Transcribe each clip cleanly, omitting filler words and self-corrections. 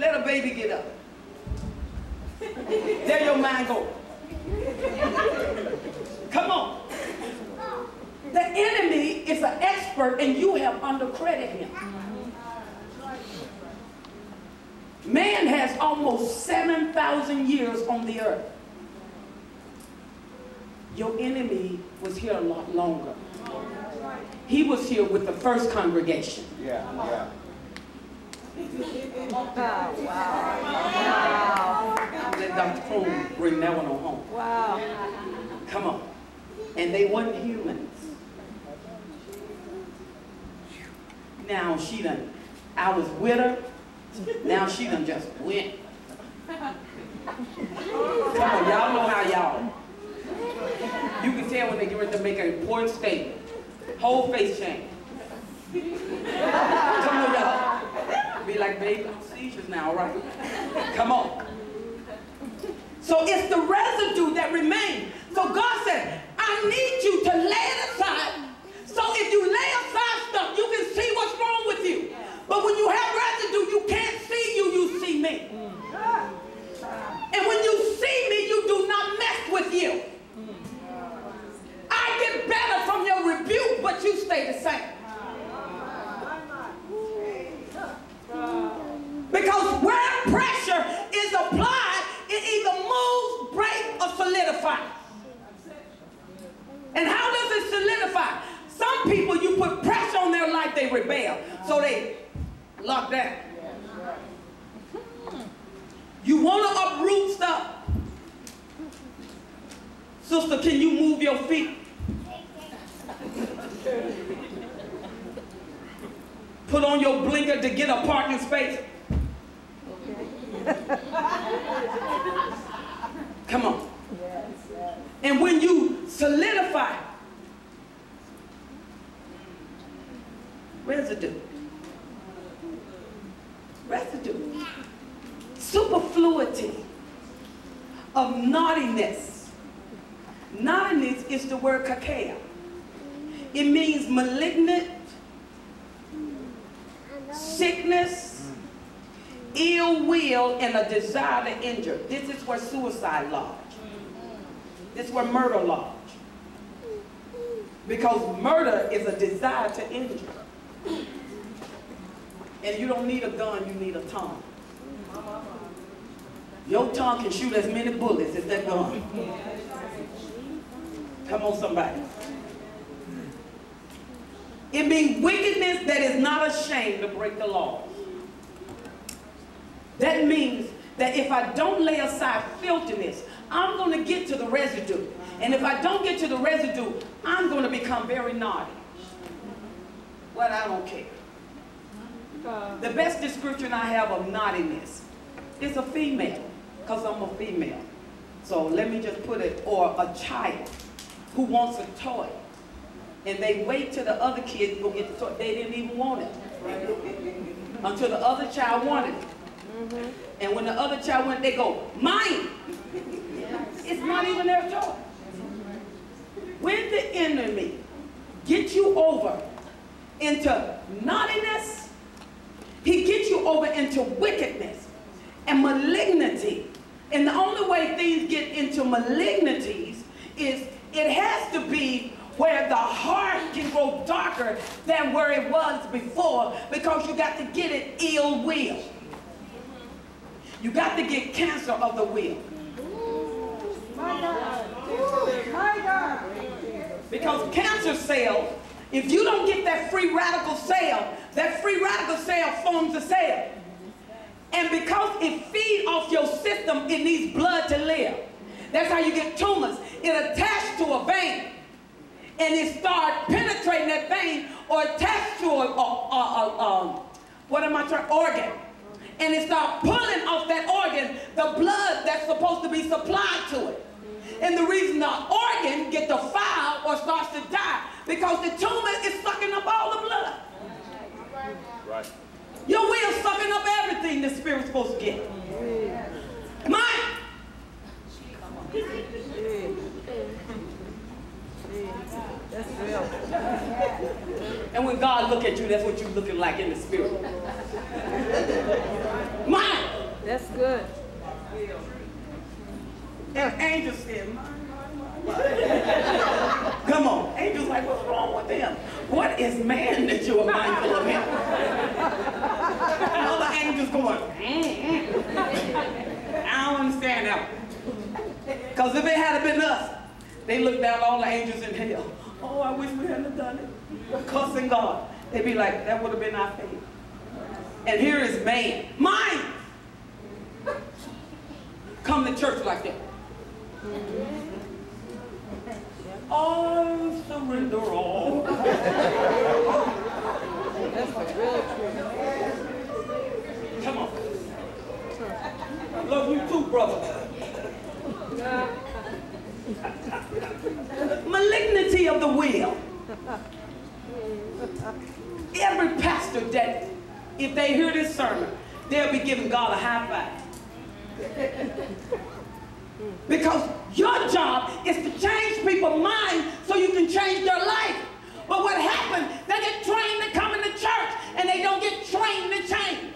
Let a baby get up. There your mind go. Come on. The enemy is an expert and you have undercredited him. Man has almost 7,000 years on the earth. Your enemy was here a lot longer. He was here with the first congregation. Yeah. Wow. Let Dr. Cone bring that one on home. Wow. Come on. And they weren't humans. Now she done, I was with her. Now she done just went. Come on, y'all know how y'all. You can tell when they get ready to make an important statement. Whole face change. Come on, y'all. Be like, baby, I'm seizures now, right? Come on. So it's the residue that remains. So God said, I need you to lay it aside. So if you lay aside stuff, you can see what's wrong with you. But when you have residue, you can't see you, you see me. And when you see me, you do not mess with you. I get better from your rebuke, but you stay the same. Because where pressure is applied, it either moves, breaks, or solidifies. And how does it solidify? Some people, you put pressure on their life, they rebel. So they lock down. You want to uproot stuff? Sister, can you move your feet? Put on your blinker to get a parking space. Come on. And when you solidify, residue, superfluity of naughtiness. Naughtiness is the word kakea. It means malignant, sickness, ill will, and a desire to injure. This is where suicide lodge. This is where murder lodge. Because murder is a desire to injure. And you don't need a gun, you need a tongue. Your tongue can shoot as many bullets as that gun. Come on, somebody. It means wickedness that is not ashamed to break the law. That means that if I don't lay aside filthiness, I'm going to get to the residue. And if I don't get to the residue, I'm going to become very naughty. Well, I don't care. The best description I have of naughtiness is a female, because I'm a female. So let me just put it, or a child who wants a toy. And they wait till the other kids go get the toy. They didn't even want it. Until the other child wanted it. And when the other child went, they go, mine. It's not even their toy. When the enemy gets you over into naughtiness, he gets you over into wickedness and malignity. And the only way things get into malignity is it has to be where the heart can grow darker than where it was before, because you got to get it ill will. You got to get cancer of the will. My God. My God. Because cancer cells, if you don't get that free radical cell forms a cell. And because it feeds off your system, it needs blood to live. That's how you get tumors. It attaches to a vein. And it starts penetrating that vein, or attached to organ. And it starts pulling off that organ the blood that's supposed to be supplied to it. And the reason the organ gets defiled or starts to die, because the tumor is sucking up all the blood. Right. Your will sucking up everything the spirit's supposed to get. Mine. That's real. And when God look at you, that's what you're looking like in the spirit. Mine. And angels said, my. Come on. Angels like, what's wrong with him? What is man that you are mindful of him? All the angels going, I don't understand that. Because if it had been us, they looked down all the angels in hell. Oh, I wish we hadn't done it. Cussing God. They'd be like, that would have been our fate. And here is man. Mine! Come to church like that. I surrender all. That's the real truth. Come on. I love you too, brother. Malignity of the will. Every pastor that, if they hear this sermon, they'll be giving God a high five. Because your job is to change people's minds so you can change their life. But what happens, they get trained to come into church and they don't get trained to change.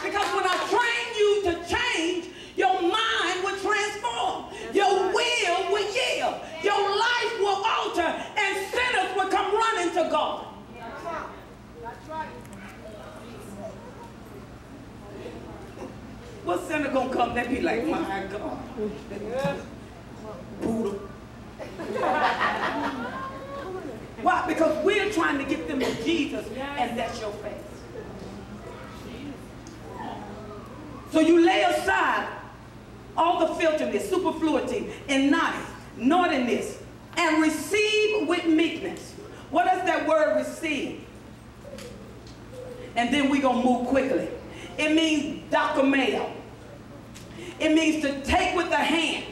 Because when I train you to change, your mind will transform. Your will yield. Your life will alter and sinners will come running to God. That's right. What sinner gonna come? They be like, my God. Buddha. Why? Because we're trying to get them to Jesus, and that's your faith. So you lay aside all the filthiness, superfluity, and naughtiness, and receive with meekness. What does that word receive? And then we're going to move quickly. It means dokomeo. It means to take with the hand,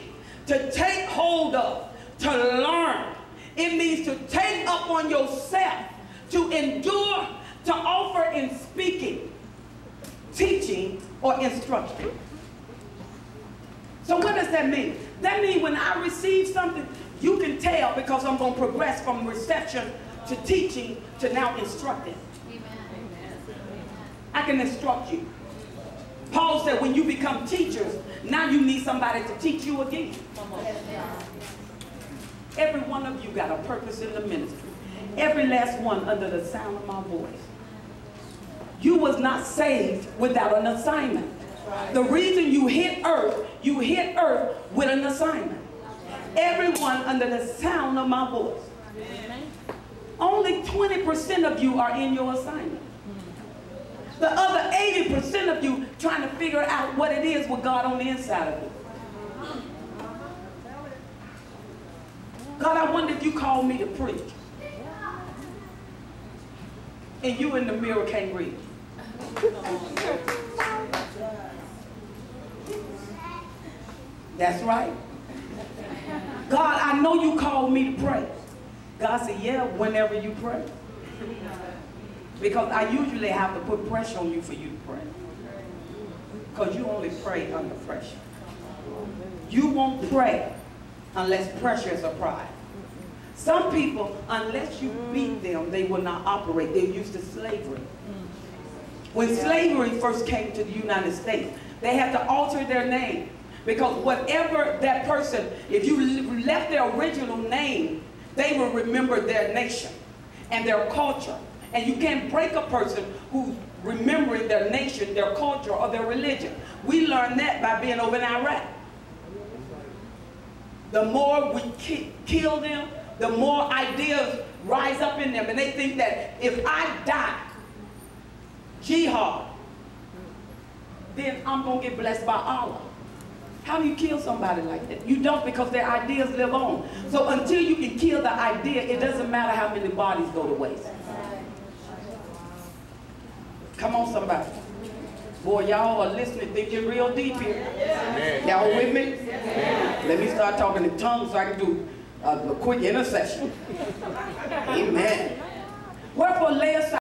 to take hold of, to learn. It means to take up on yourself, to endure, to offer in speaking, teaching, or instruction. So what does that mean? That means when I receive something, you can tell because I'm going to progress from reception to teaching to now instructing. I can instruct you. Paul said when you become teachers, now you need somebody to teach you again. Every one of you got a purpose in the ministry. Every last one under the sound of my voice. You was not saved without an assignment. The reason you hit earth with an assignment. Everyone under the sound of my voice. Only 20% of you are in your assignment. The other 80% of you trying to figure out what it is with God on the inside of you. God, I wonder if you called me to preach. And you in the mirror can't read. That's right. God, I know you called me to pray. God said, yeah, whenever you pray. Because I usually have to put pressure on you for you to pray. Because you only pray under pressure. You won't pray unless pressure is applied. Some people, unless you beat them, they will not operate. They're used to slavery. When slavery first came to the United States, they had to alter their name. Because whatever that person, if you left their original name, they will remember their nation and their culture. And you can't break a person who's remembering their nation, their culture, or their religion. We learned that by being over in Iraq. The more we kill them, the more ideas rise up in them. And they think that if I die, jihad, then I'm going to get blessed by Allah. How do you kill somebody like that? You don't, because their ideas live on. So until you can kill the idea, it doesn't matter how many bodies go to waste. Come on, somebody. Boy, y'all are listening, thinking real deep here. Y'all with me? Let me start talking in tongues so I can do a quick intercession. Amen. Wherefore lay aside